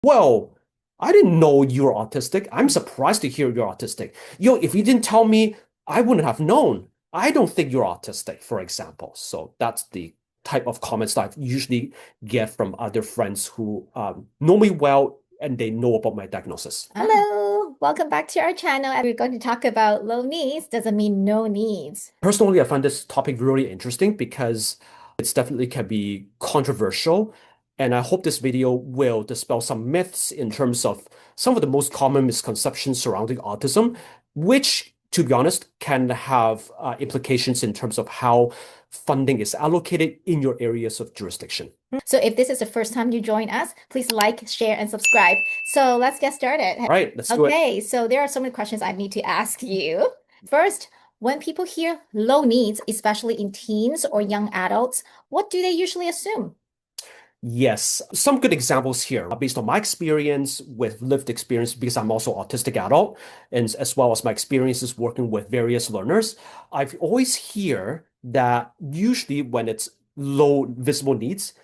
Well, I didn't know you were autistic. I'm surprised to hear you're autistic. If you didn't tell me, I wouldn't have known. I don't think you're autistic, for example. So that's the type of comments that I usually get from other friends who know me well and they know about my diagnosis. Hello, welcome back to our channel. And we're going to talk about low needs doesn't mean no needs. Personally, I find this topic really interesting because it's definitely can be controversial. And I hope this video will dispel some myths in terms of some of the most common misconceptions surrounding autism, which, to be honest, can have implications in terms of how funding is allocated in your areas of jurisdiction. So if this is the first time you join us, please like, share, and subscribe. So let's get started. All right, let's do it. Okay, so there are so many questions I need to ask you. First, when people hear low needs, especially in teens or young adults, what do they usually assume? Yes, some good examples here based on my experience with lived experience because I'm also autistic adult and as well as my experiences working with various learners. I've always hear that usually when it's low visible needs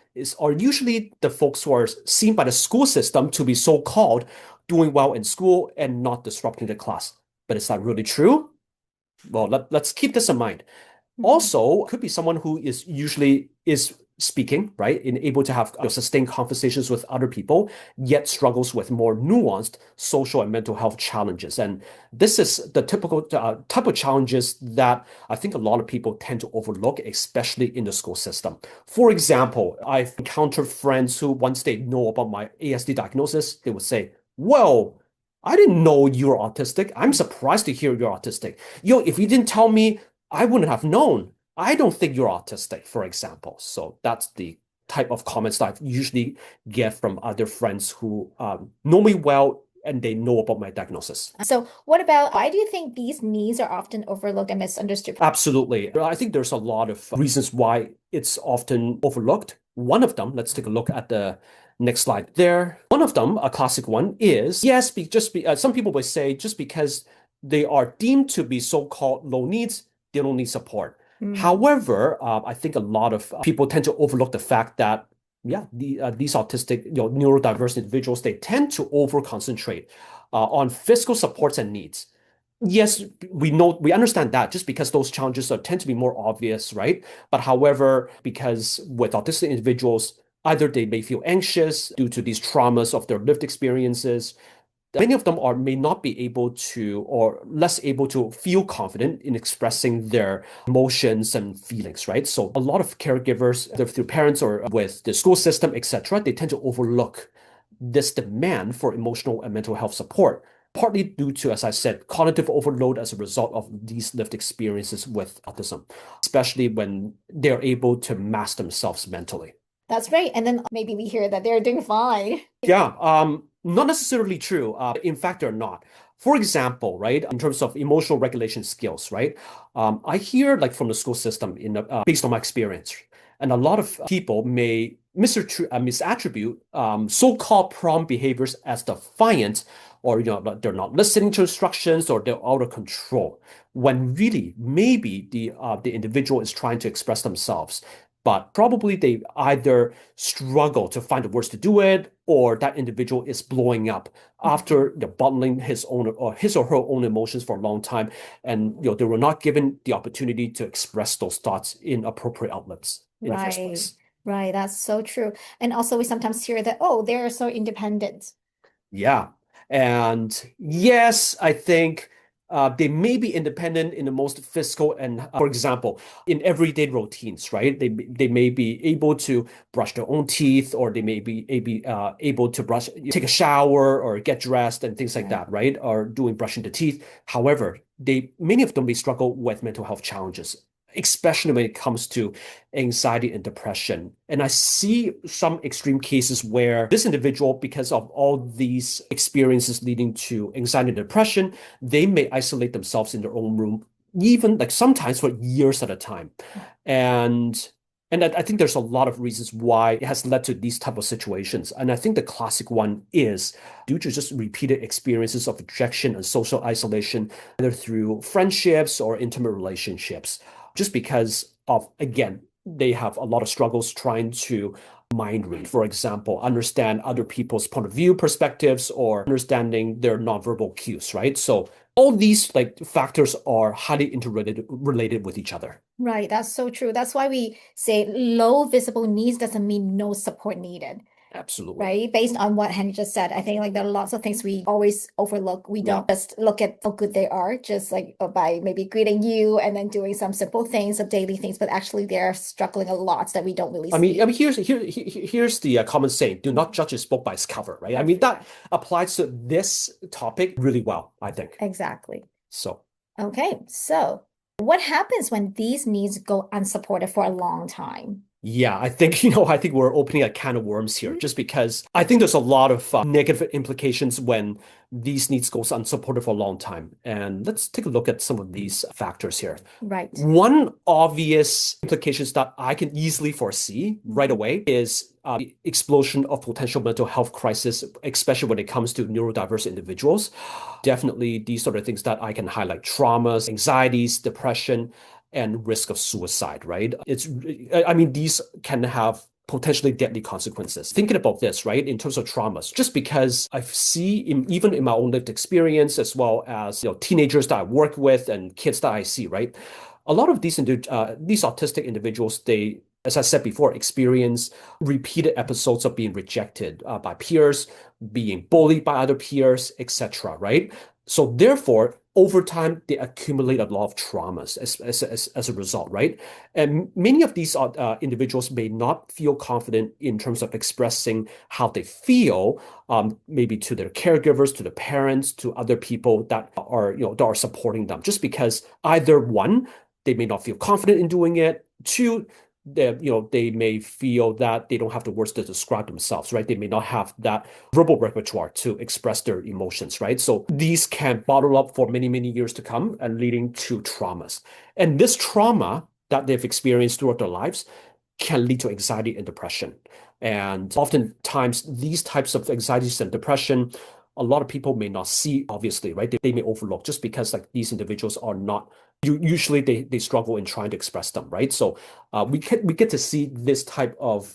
are usually the folks who are seen by the school system to be so-called doing well in school and not disrupting the class. But is that really true? Well, let's keep this in mind. Mhm. Also, could be someone who is usually is speaking, right, and able to have sustained conversations with other people, yet struggles with more nuanced social and mental health challenges. And this is the typical type of challenges that I think a lot of people tend to overlook, especially in the school system. For example, I've encountered friends who once they know about my ASD diagnosis, they would say, "Well, I didn't know you were autistic. I'm surprised to hear you're autistic. If you didn't tell me, I wouldn't have known. I don't think you're autistic," for example. So that's the type of comments that I usually get from other friends who know me well and they know about my diagnosis. So what about why do you think these needs are often overlooked and misunderstood? Absolutely. I think there's a lot of reasons why it's often overlooked. One of them, let's take a look at the next slide there. One of them, a classic one, is yes, some people would say just because they are deemed to be so-called low needs, they don't need support. Hmm. However, I think a lot of people tend to overlook the fact that, yeah, these autistic, neurodiverse individuals, they tend to over concentrate on physical supports and needs. Yes, we understand that just because those challenges tend to be more obvious, right? But however, because with autistic individuals, either they may feel anxious due to these traumas of their lived experiences. Many of them may not be able to or less able to feel confident in expressing their emotions and feelings, right? So a lot of caregivers, either through parents or with the school system, etc., they tend to overlook this demand for emotional and mental health support, partly due to, as I said, cognitive overload as a result of these lived experiences with autism, especially when they're able to mask themselves mentally. That's right. And then maybe we hear that they're doing fine. Yeah, not necessarily true. In fact, they're not. For example, right, in terms of emotional regulation skills, right, I hear like from the school system based on my experience, and a lot of people may misattribute so-called prompt behaviors as defiant, or they're not listening to instructions or they're out of control. When really, maybe the individual is trying to express themselves but probably they either struggle to find the words to do it, or that individual is blowing up after bottling his or her own emotions for a long time, and they were not given the opportunity to express those thoughts in appropriate outlets in the first Right, place. right. That's so true. And also, we sometimes hear that, oh, they're so independent. Yeah. And yes, I think they may be independent in the most physical and, for example, in everyday routines, right? They may be able to brush their own teeth, or they may be able to take a shower or get dressed and things like Right. that, right? Or doing brushing the teeth. However, many of them may struggle with mental health challenges, especially when it comes to anxiety and depression. And I see some extreme cases where this individual, because of all these experiences leading to anxiety and depression, they may isolate themselves in their own room, even like sometimes for years at a time. And I think there's a lot of reasons why it has led to these type of situations. And I think the classic one is due to just repeated experiences of rejection and social isolation, either through friendships or intimate relationships just because of, again, they have a lot of struggles trying to mind read, for example, understand other people's point of view, perspectives, or understanding their nonverbal cues, right? So all these like factors are highly interrelated with each other. Right, that's so true. That's why we say low visible needs doesn't mean no support needed, Absolutely. right? Based on what Henry just said, I think like there are lots of things we always overlook. We Yeah. don't just look at how good they are, just like by maybe greeting you and then doing some simple things, some daily things, but actually they're struggling a lot that we don't really see. Here's the common saying: "Do not judge a book by its cover." Right? I mean, Perfect. that applies to this topic really well, I think. Exactly. So. Okay, so what happens when these needs go unsupported for a long time? Yeah, I think we're opening a can of worms here Mhm. just because I think there's a lot of negative implications when these needs goes unsupported for a long time. And let's take a look at some of these factors here. Right. One obvious implications that I can easily foresee right Mhm. away is the explosion of potential mental health crisis, especially when it comes to neurodiverse individuals. Definitely, these sort of things that I can highlight: traumas, anxieties, depression, and risk of suicide, right? I mean, these can have potentially deadly consequences. Thinking about this, right, in terms of traumas, just because I see even in my own lived experience, as well as teenagers that I work with and kids that I see, right, a lot of these autistic individuals, they, as I said before, experience repeated episodes of being rejected by peers, being bullied by other peers, etc. Right? So therefore, over time, they accumulate a lot of traumas as a result, right? And many of these individuals may not feel confident in terms of expressing how they feel, maybe to their caregivers, to the parents, to other people that are supporting them, just because either one, they may not feel confident in doing it. Two, they may feel that they don't have the words to describe themselves, right? They may not have that verbal repertoire to express their emotions, right? So these can bottle up for many, many years to come and leading to traumas. And this trauma that they've experienced throughout their lives can lead to anxiety and depression. And oftentimes, these types of anxieties and depression, a lot of people may not see, obviously, right? They may overlook just because like these individuals are not usually they struggle in trying to express them, right? So we get to see this type of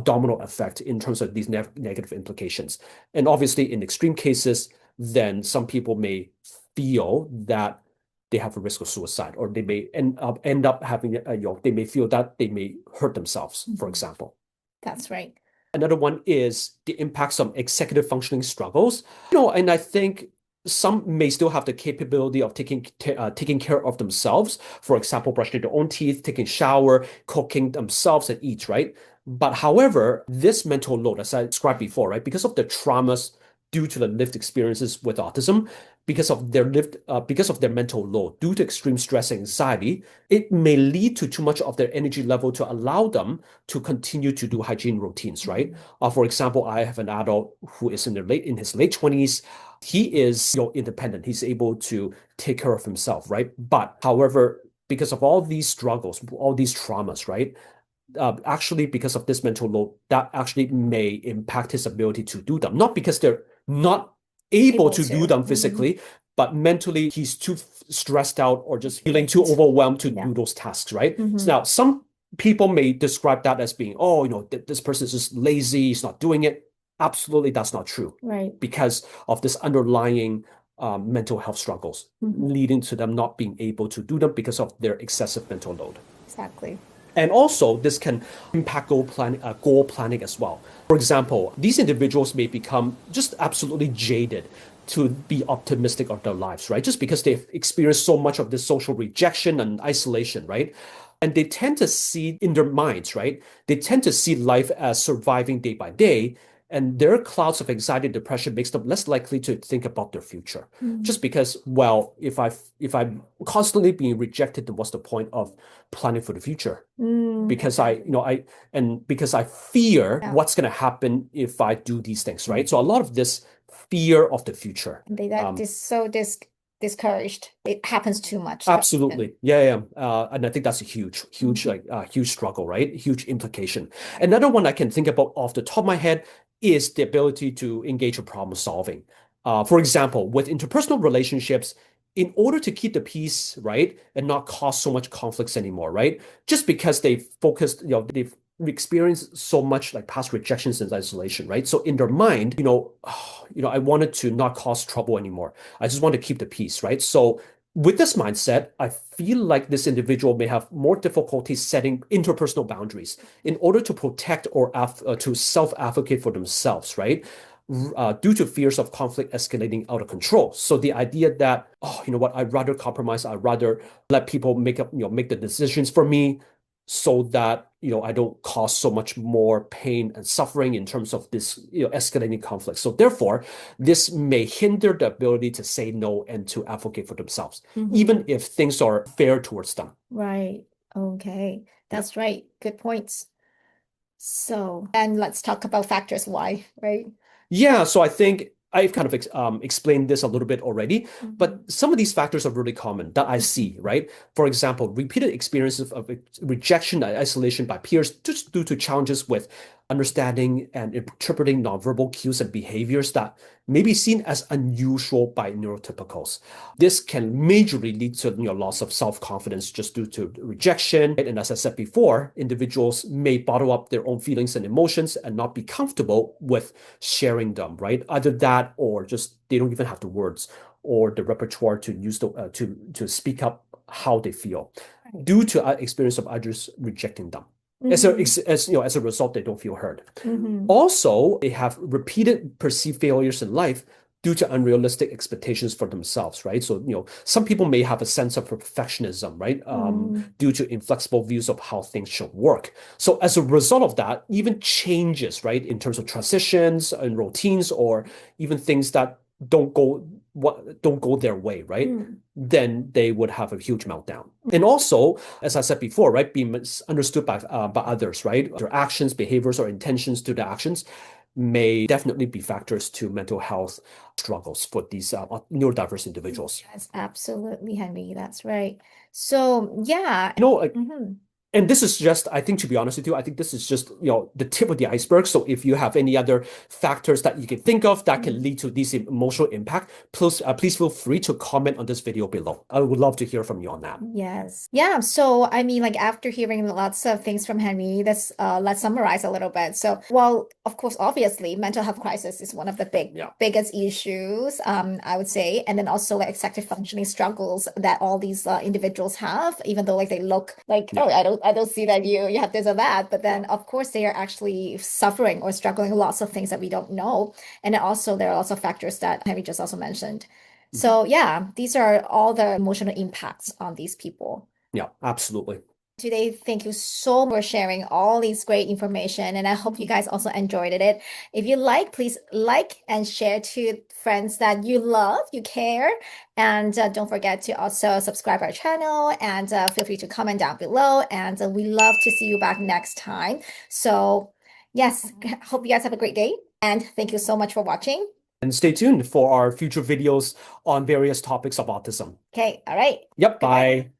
domino effect in terms of these negative implications. And obviously, in extreme cases, then some people may feel that they have a risk of suicide, or they may end up having they may feel that they may hurt themselves, for Mhm. example. That's right. Another one is the impacts of executive functioning struggles. And I think some may still have the capability of taking care of themselves. For example, brushing their own teeth, taking shower, cooking themselves and eat, right? But however, this mental load, as I described before, right, because of the traumas due to the lived experiences with autism, because of their mental load, due to extreme stress and anxiety, it may lead to too much of their energy level to allow them to continue to do hygiene routines, right? Mhm. For example, I have an adult who is in his late 20s. He is independent. He's able to take care of himself, right? But however, because of all these struggles, all these traumas, right? Actually, because of this mental load, that actually may impact his ability to do them. Not because they're not able Able to do to. them Mhm. physically, but mentally he's too stressed out or just feeling too Fatigued. overwhelmed to Yeah. do those tasks, right? So Hmm. now some people may describe that as being, oh, this person is just lazy, he's not doing it. Absolutely, that's not true Right. because of this underlying mental health struggles, Hmm. leading to them not being able to do them because of their excessive mental load. Exactly. And also, this can impact goal planning as well. For example, these individuals may become just absolutely jaded to be optimistic of their lives, right? Just because they've experienced so much of this social rejection and isolation, right? And they tend to see in their minds, right? They tend to see life as surviving day by day. And their clouds of anxiety and depression makes them less likely to think about their future. Mm. Just because, well, if I'm constantly being rejected, then what's the point of planning for the future? Because Exactly. because I fear Yeah. what's going to happen if I do these things, right? So a Mhm. lot of this fear of the future. They that Um, this so discouraged. It happens too much often. Absolutely. Yeah, yeah. And I think that's a huge, Mhm. like, huge struggle, right? Huge implication. Another one I can think about off the top of my head is the ability to engage in problem solving. For example, with interpersonal relationships, in order to keep the peace, right, and not cause so much conflicts anymore, right? Just because they've experience so much like past rejections and isolation, right? So in their mind, I wanted to not cause trouble anymore. I just want to keep the peace, right? So with this mindset, I feel like this individual may have more difficulty setting interpersonal boundaries in order to protect or to self-advocate for themselves, right? Due to fears of conflict escalating out of control. So the idea that, oh, you know what, I'd rather compromise, I'd rather let people make the decisions for me so that, I don't cause so much more pain and suffering in terms of this, escalating conflict. So therefore, this may hinder the ability to say no and to advocate for themselves, even if things are fair towards them. Right. Okay. That's right. Good points. So, and let's talk about factors why, right? Yeah, so I think I've kind of explained this a little bit already, but some of these factors are really common that I see, right? For example, repeated experiences of rejection and isolation by peers just due to challenges with understanding and interpreting nonverbal cues and behaviors that may be seen as unusual by neurotypicals. This can majorly lead to loss of self-confidence just due to rejection. Right? And as I said before, individuals may bottle up their own feelings and emotions and not be comfortable with sharing them, right? Either that or just they don't even have the words or the repertoire to use to speak up how they feel due to experience of others rejecting them. As a result, they don't feel heard. Also, they have repeated perceived failures in life due to unrealistic expectations for themselves, right? So, some people may have a sense of perfectionism, right? Due to inflexible views of how things should work. So as a result of that, even changes, right, in terms of transitions and routines, or even things that don't go their way, right? Then they would have a huge meltdown. And also, as I said before, right, being misunderstood by others, right? Their actions, behaviors, or intentions to the actions may definitely be factors to mental health struggles for these neurodiverse individuals. Yes, absolutely, Henry. That's right. So, yeah. And this is just, I think, to be honest with you, I think this is just, the tip of the iceberg. So if you have any other factors that you can think of that can lead to this emotional impact, please feel free to comment on this video below. I would love to hear from you on that. Yes. Yeah. So, I mean, like after hearing lots of things from Henry, let's summarize a little bit. So, well, of course, obviously, mental health crisis is one of the biggest issues, I would say, and then also like executive functioning struggles that all these individuals have, even though like they look like, oh, I don't see that you have this or that, but then of course they are actually suffering or struggling with lots of things that we don't know, and then also there are also factors that Henry just also mentioned. So yeah, these are all the emotional impacts on these people. Yeah, absolutely. Today, thank you so much for sharing all these great information, and I hope you guys also enjoyed it. If you like, please like and share to friends that you love, you care, and don't forget to also subscribe our channel and feel free to comment down below. And we love to see you back next time. So yes, hope you guys have a great day, and thank you so much for watching. And stay tuned for our future videos on various topics of autism. Okay, all right. Yep, Goodbye. bye.